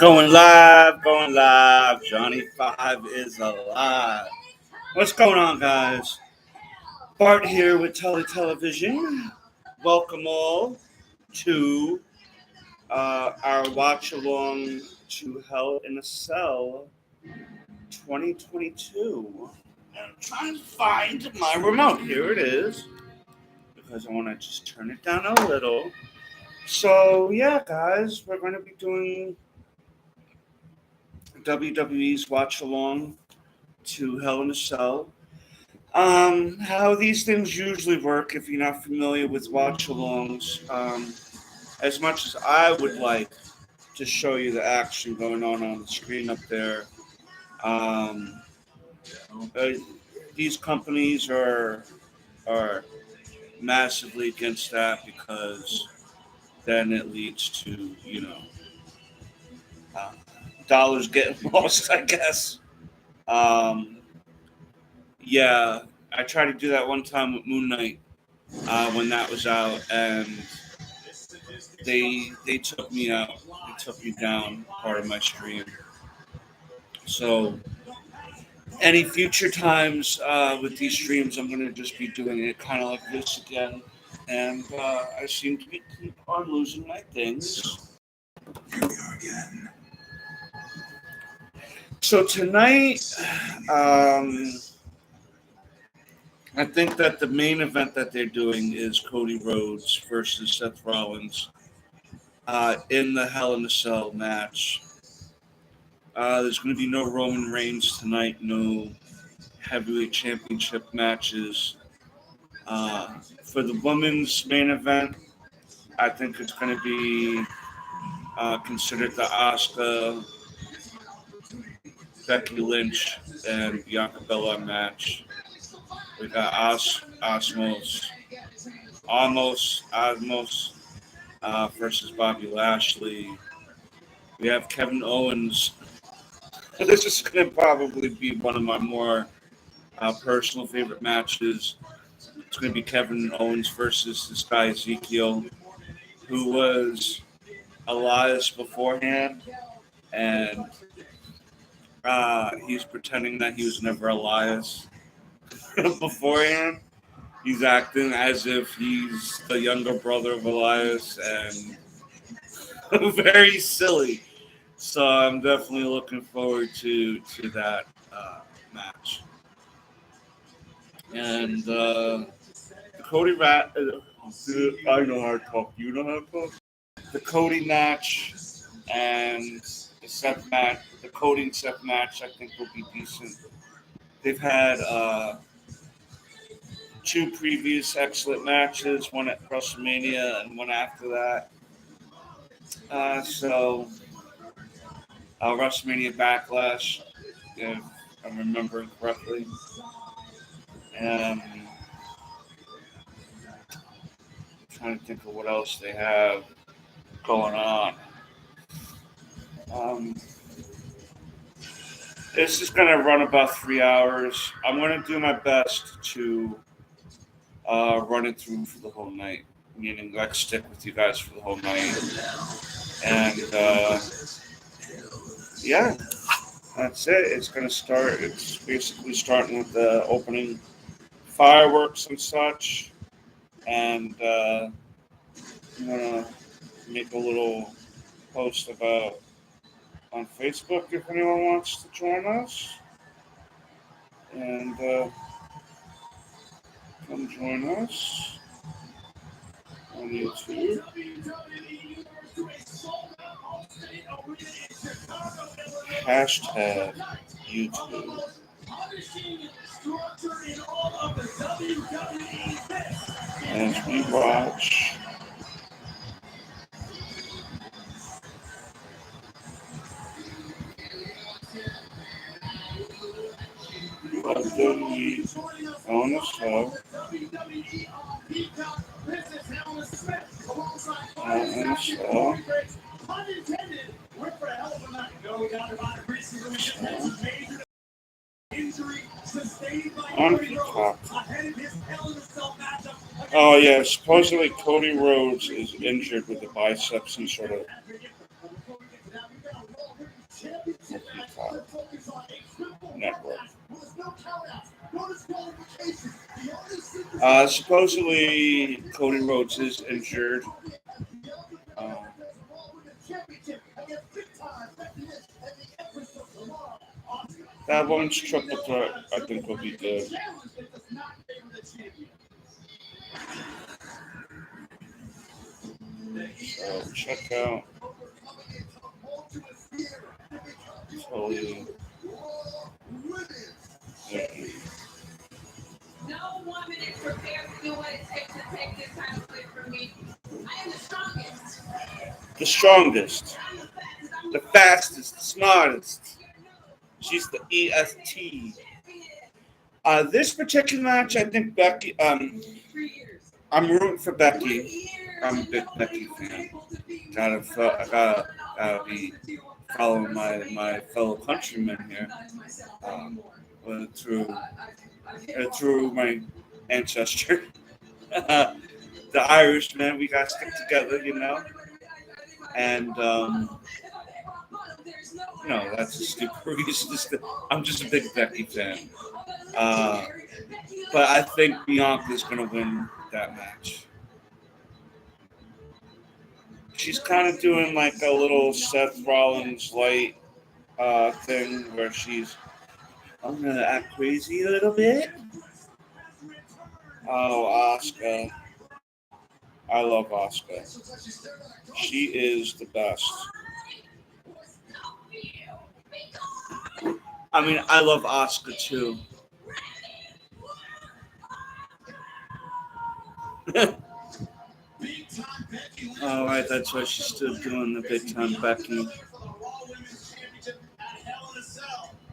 Going live, going live. Johnny Five is alive. What's going on, guys? Bart here with Television. Welcome all to our Watchalong to Hell in a Cell 2022. And I'm trying to find my remote. Here it is. Because I want to just turn it down a little. So, yeah, guys, we're going to be doing WWE's Watchalong to Hell in a Cell. How these things usually work, if you're not familiar with watch-alongs, as much as I would like to show you the action going on the screen up there, um, uh, these companies are massively against that because then it leads to uh, dollars getting lost, I guess. Um, yeah, I tried to do that one time with Moon Knight when that was out, and they took me out. They took me down part of my stream. So any future times with these streams, I'm gonna just be doing it kind of like this again. And I seem to keep on losing my things. Here we are again. So tonight, I think that the main event that they're doing is Cody Rhodes versus Seth Rollins in the Hell in a Cell match. There's going to be no Roman Reigns tonight, no heavyweight championship matches. For the women's main event, I think it's going to be considered the Asuka, Becky Lynch, and Bianca Belair match. We got Osmos versus Bobby Lashley. We have Kevin Owens. This is going to probably be one of my more personal favorite matches. It's going to be Kevin Owens versus this guy Ezekiel, who was Elias beforehand, and he's pretending that he was never Elias beforehand. He's acting as if he's the younger brother of Elias, and very silly. So I'm definitely looking forward to that match. And Cody Rat. I know how to talk. You know how to talk. The Cody match and the Cody and Seth match, I think will be decent. They've had two previous excellent matches, one at WrestleMania and one after that. So WrestleMania Backlash, if I'm remembering correctly. And I'm trying to think of what else they have going on. This is going to run about 3 hours. I'm going to do my best to run it through for the whole night, meaning like stick with you guys for the whole night. And yeah, that's it. It's going to start. It's basically starting with the opening fireworks and such. And I'm going to make a little post about on Facebook if anyone wants to join us. And come join us on YouTube. Hashtag YouTube. As we watch WWE on the show. On Peacock. Oh yeah, supposedly Cody Rhodes is injured with the biceps. He sort of Network. Supposedly, Cody Rhodes is injured. Um, that one's triple threat, I think, will be good. So check out Tully. No woman is prepared to do what it takes to take this title away from me. I am the strongest. The strongest. The fastest. The smartest. She's the EST. This particular match, I think Becky. I'm rooting for Becky. I'm a big Becky fan. Gotta be following my fellow countrymen here. Through my ancestor, the Irishman. We gotta stick together, And that's a stupid reason. I'm just a big Becky fan. But I think Bianca's going to win that match. She's kind of doing like a little Seth Rollins light thing where I'm going to act crazy a little bit. Oh, Asuka. I love Asuka. She is the best. I mean, I love Asuka too. All right, that's why she's still doing the big time Becky.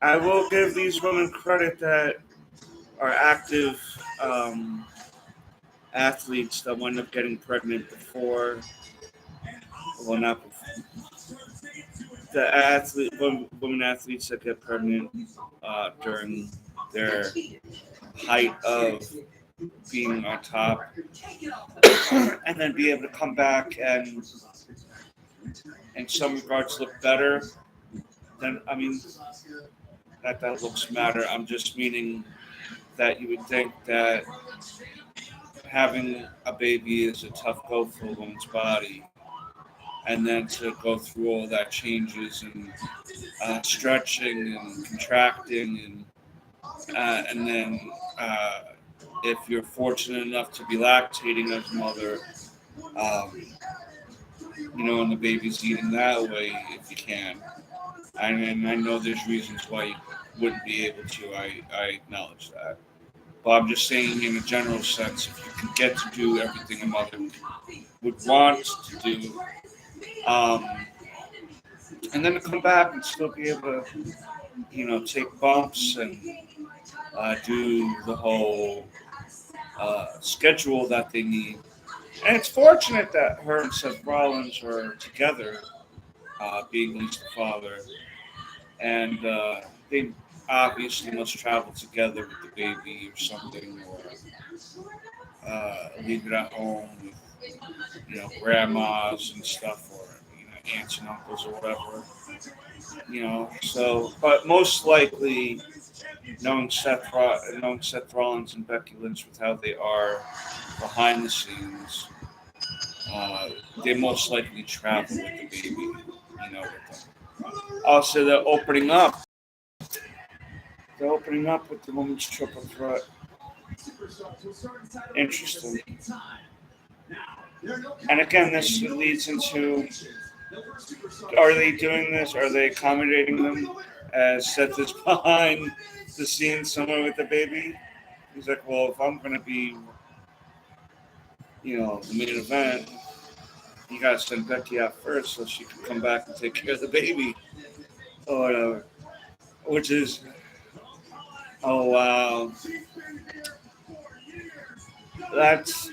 I will give these women credit that are active athletes that wind up getting pregnant before. Well, not before. The women athletes that get pregnant during their height of being on top, and then be able to come back and, in some regards, look better. Then that looks matter. I'm just meaning that you would think that having a baby is a tough go for a woman's body, and then to go through all that changes and stretching and contracting and then if you're fortunate enough to be lactating as a mother, and the baby's eating that way if you can. And I know there's reasons why you wouldn't be able to. I acknowledge that. But I'm just saying, in a general sense, if you can get to do everything a mother would want to do, and then to come back and still be able to, take bumps and do the whole schedule that they need. And it's fortunate that her and Seth Rollins are together, being at least the father. And they obviously must travel together with the baby or something, or leave it at home with, grandmas and stuff, or, aunts and uncles or whatever. But most likely, knowing Seth Rollins and Becky Lynch with how they are behind the scenes, they most likely travel with the baby, with them. Also, they're opening up. They're opening up with the women's triple threat. Interesting. And again, this leads into: are they doing this? Are they accommodating them as Seth is behind the scenes somewhere with the baby? He's like, well, if I'm going to be, the main event, you got to send Becky out first so she can come back and take care of the baby or whatever. Which is, oh wow, that's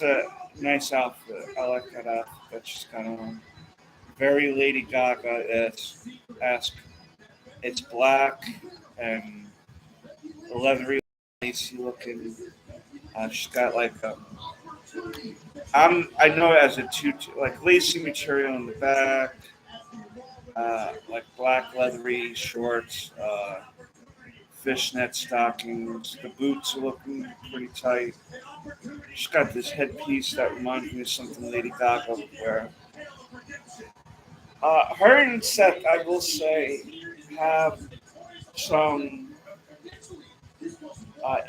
a nice outfit. I like that outfit. That's just kind of very Lady Gaga-esque. It's black and leathery, lacy looking. She's got like I know it as a tutu, like lacy material in the back, like black leathery shorts, fishnet stockings. The boots are looking pretty tight. She's got this headpiece that reminds me of something Lady Gaga would wear. Her and Seth, I will say, have some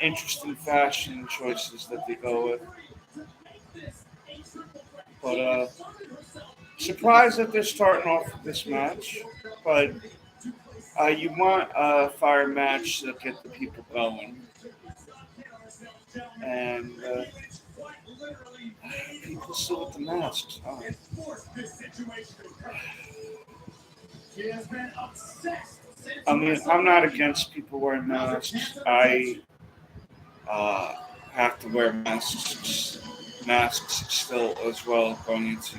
interesting fashion choices that they go with. But surprised that they're starting off with this match. But you want a fire match to get the people going. And people still with the masks. Oh. I mean, I'm not against people wearing masks. I have to wear masks still as well going into.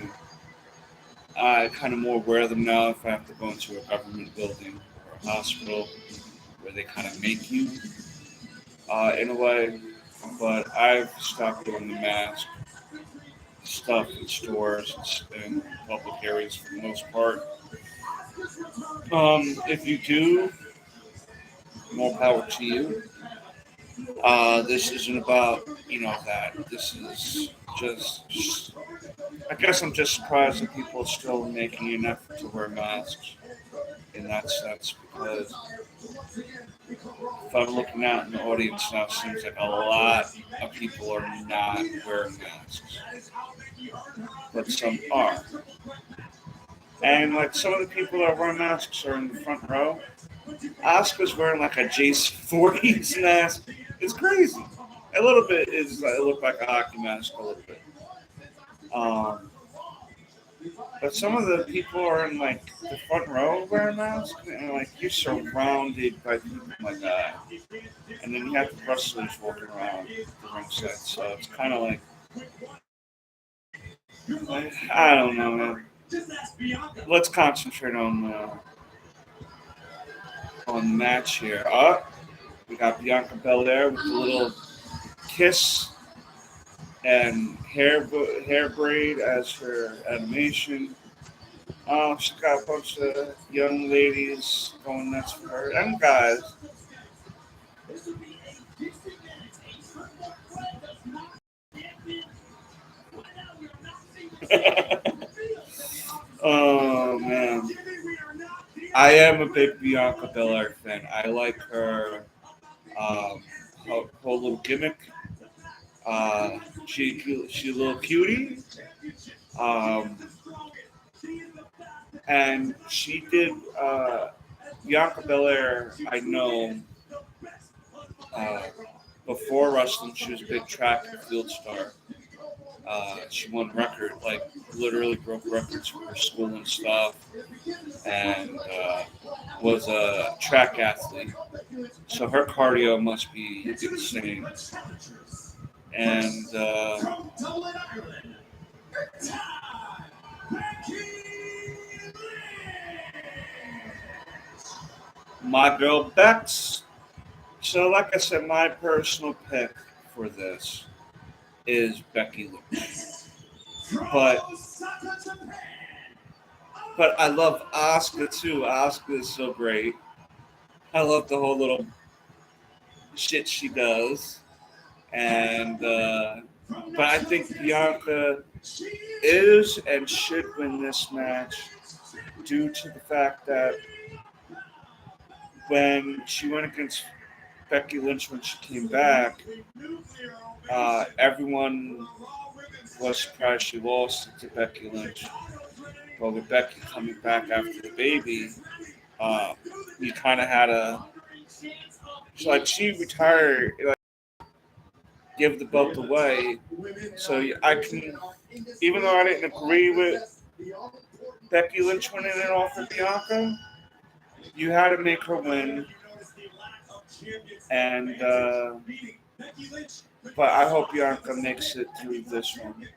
I kind of more wear them now if I have to go into a government building or a hospital where they kind of make you in a way. But I've stopped doing the mask stuff in stores and public areas for the most part. If you do, more power to you. This isn't about that. This is just. I guess I'm just surprised that people are still making an effort to wear masks in that sense because if I'm looking out in the audience now, it seems like a lot of people are not wearing masks, but some are. And like some of the people that wear masks are in the front row. Oscar's wearing like a Jason Voorhees mask. It's crazy. A little bit is it looked like a hockey mask a little bit. But some of the people are in like the front row wearing masks, and like you're surrounded by people like that, and then you have the wrestlers walking around the ring set. So it's kind of like I don't know, man. Let's concentrate on the match here. We got Bianca Belair with a little kiss and hair braid as her animation. She's got a bunch of young ladies going nuts for her and guys. Oh man, I am a big Bianca Belair fan. I like her, her little gimmick. She a little cutie. Um, and she did Bianca Belair. I know uh, before wrestling, she was a big track and field star. She won literally broke records for her school and stuff, and was a track athlete. So her cardio must be insane. And my girl Bex. So, like I said, my personal pick for this is Becky Lynch. But I love Asuka too. Asuka is so great. I love the whole little shit she does, and but I think Bianca is and should win this match due to the fact that when she went against Becky Lynch when she came back, everyone was surprised she lost to Becky Lynch. But with Becky coming back after the baby, you kind of had she retired, give the belt away. So I can, even though I didn't agree with Becky Lynch winning it off of Bianca, you had to make her win. And but I hope Bianca makes it through this one.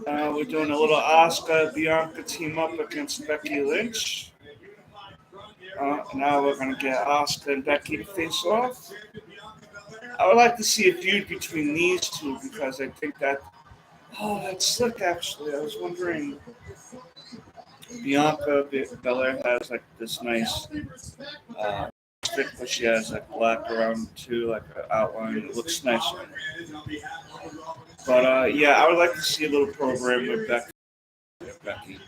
We're doing a little Asuka Bianca team up against Becky Lynch. Now we're going to get Asuka and Becky to face off. I would like to see a feud between these two because I think that. Oh, that's slick, actually. I was wondering. Bianca Belair has like this nice stick, but she has like black around too, like an outline. It looks nice. But yeah, I would like to see a little program with Becky,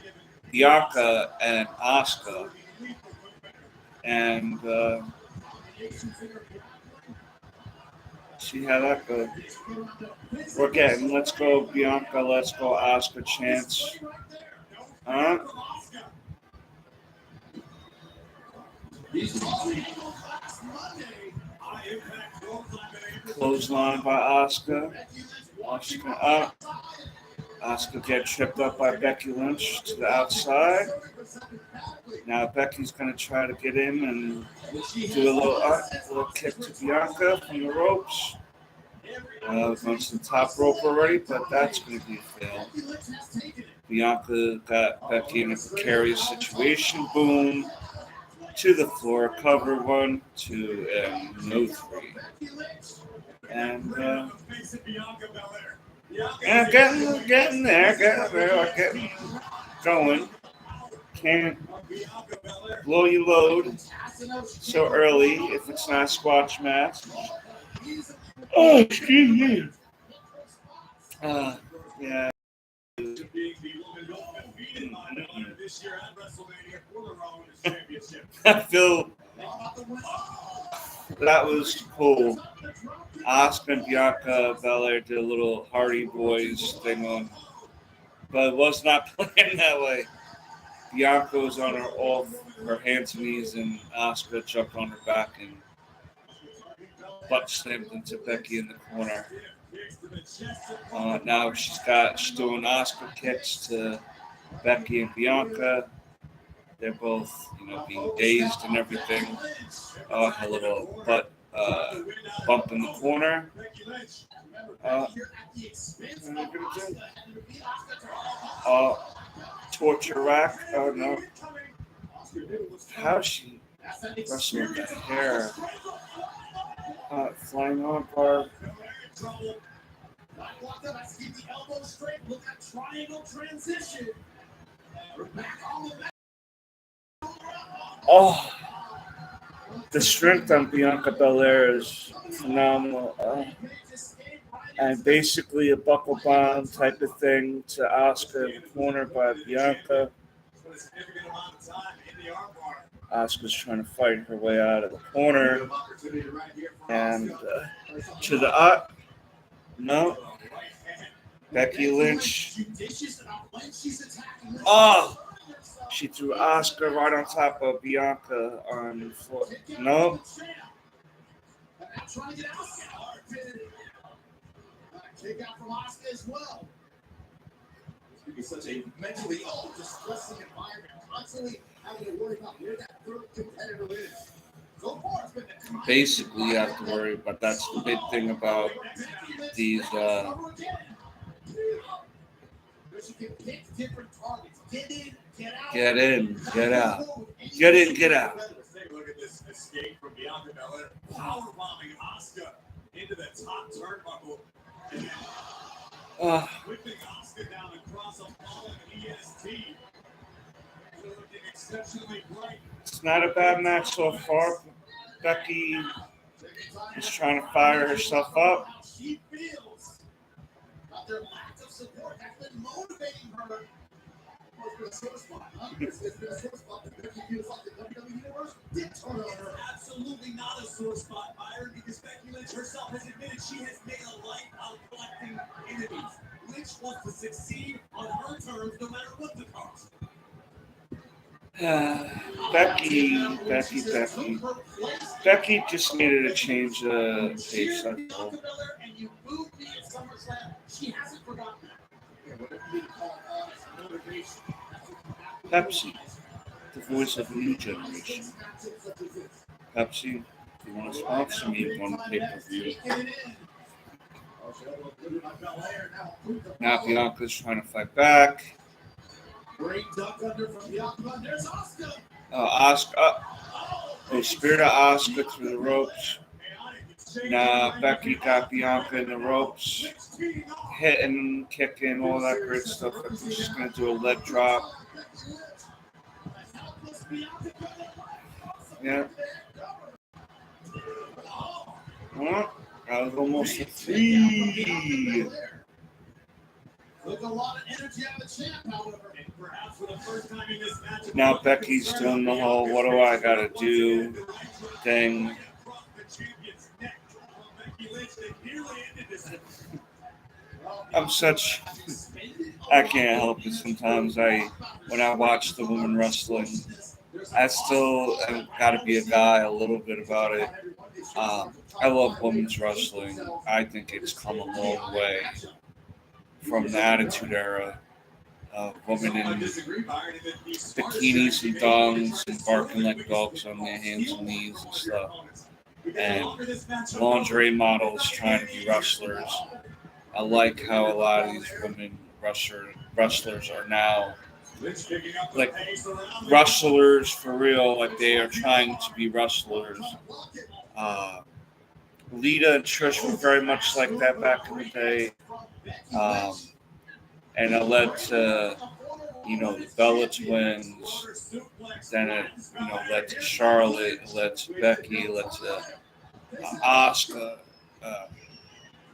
Bianca, and Asuka, and see how that goes. We're getting let's go Bianca, let's go Asuka chance. Clothesline by Asuka. Asuka up. Asuka gets tripped up by Becky Lynch to the outside. Now Becky's going to try to get in and do a little kick to Bianca from the ropes. Going to the top rope already, but that's going to be a fail. Bianca got Becky in a precarious situation. Boom. To the floor. Cover 1, 2, and no 3. And getting there, getting going. Can't blow your load so early if it's not a squash match. Oh, excuse me. Yeah. I feel that was cool. Asuka and Bianca Belair did a little Hardy Boys thing on, but it was not planned that way. Bianca was on her hands and knees, and Asuka jumped on her back and butt slammed into Becky in the corner. Now she's doing Asuka kicks to Becky and Bianca. They're both, being dazed and everything. A little butt bump in the corner. Torture rack. Oh no. How's she wrestling with the hair? Flying on bar. Oh, the strength on Bianca Belair is phenomenal. And basically a buckle bomb type of thing to Asuka in the corner by Bianca. Asuka's trying to fight her way out of the corner. And to the up. No. Becky Lynch. Oh! She threw Asuka right on top of Bianca on the floor. No. Take out from Asuka as well. It's such a mentally distressing environment, constantly having to worry about where that third competitor is. So far, it's been basically, you have to worry, but that's the big thing about these. Get in, get out. Get in, get out. Look at this escape from Bianca Belair, powerbombing Asuka into the top turnbuckle. Whipping Asuka down across a falling EST. Looking exceptionally bright. It's not a bad match so far. Becky is trying to fire herself up. She feels that their lack of support has been motivating her. It's been a sore spot, huh? It's been a sore spot that Becky feels like the WWE Universe did turn on her. Absolutely not a sore spot, Byron, because Becky Lynch herself has admitted she has made a life out of collecting enemies. Lynch wants to succeed on her terms no matter what the cost. Becky just needed to change the pace. Pepsi, the voice of a new generation. Pepsi, if you want to sponsor me on pay-per-view. Now Bianca's trying to fight back. Great duck under from Bianca. There's Asuka. Asuka. They speared Asuka through the ropes. Now Becky got Bianca in the ropes, hitting, kicking, all that great stuff. I think she's going to do a leg drop. Yeah. Well, that was almost a 3. Now Becky's doing the whole "what do I gotta do" thing. I can't help it sometimes. When I watch the women wrestling, I still have got to be a guy a little bit about it. I love women's wrestling. I think it's come a long way from the Attitude Era. Women in bikinis and thongs and barking like dogs on their hands and knees and stuff. And lingerie models trying to be wrestlers. I like how a lot of these women wrestlers are now like wrestlers for real. Like they are trying to be wrestlers. Lita and Trish were very much like that back in the day. And it led to, the Bella twins. Then it, led to Charlotte, it led to Becky, it led to Asuka,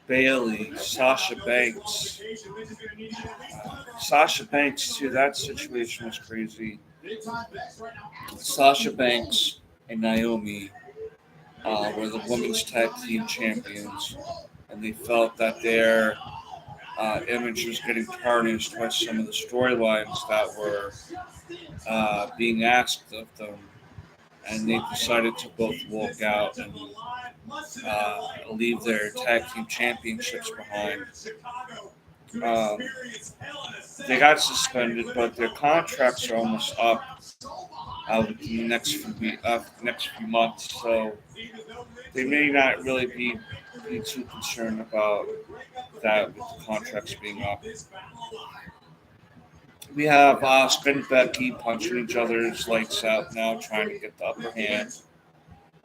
Bailey, Sasha Banks. Sasha Banks, too, that situation was crazy. Sasha Banks and Naomi were the women's tag team champions, and they felt that their image was getting tarnished by some of the storylines that were being asked of them, and they decided to both walk out and leave their tag team championships behind. They got suspended, but their contracts are almost up within the next few months, so they may not really be too concerned about that with the contracts being up. We have Asuka and Becky punching each other's lights out now, trying to get the upper hand.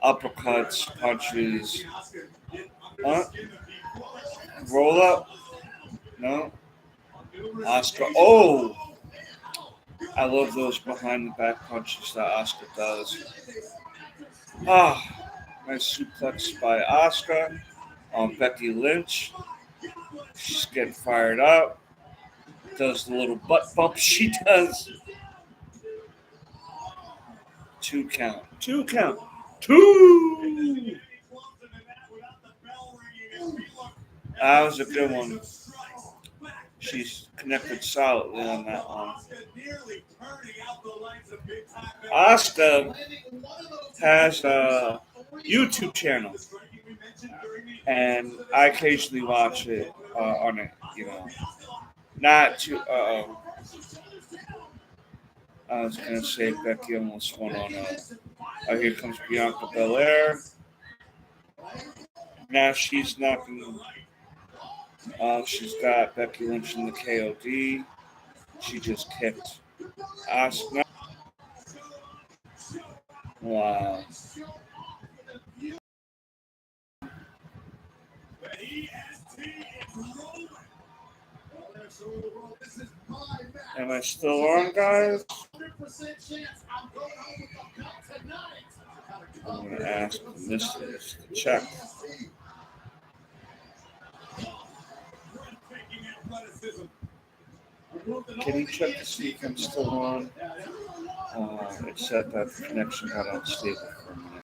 Uppercuts, punches. Roll up. No. Asuka. Oh! I love those behind the back punches that Asuka does. Nice suplex by Asuka on Becky Lynch. She's getting fired up. Does the little butt bump she does. 2 count. 2 count. 2! That was a good one. She's connected solidly on that one. Asuka has a YouTube channel, and I occasionally watch it on it, not too. I was gonna say Becky almost won on here comes Bianca Belair. Now she's knocking. She's got Becky Lynch in the KOD. She just kicked Asuka. Wow. Am I still on, guys? I'm going to ask this to check. Can you check to see if I'm still on? It said that the connection got unstable for a minute.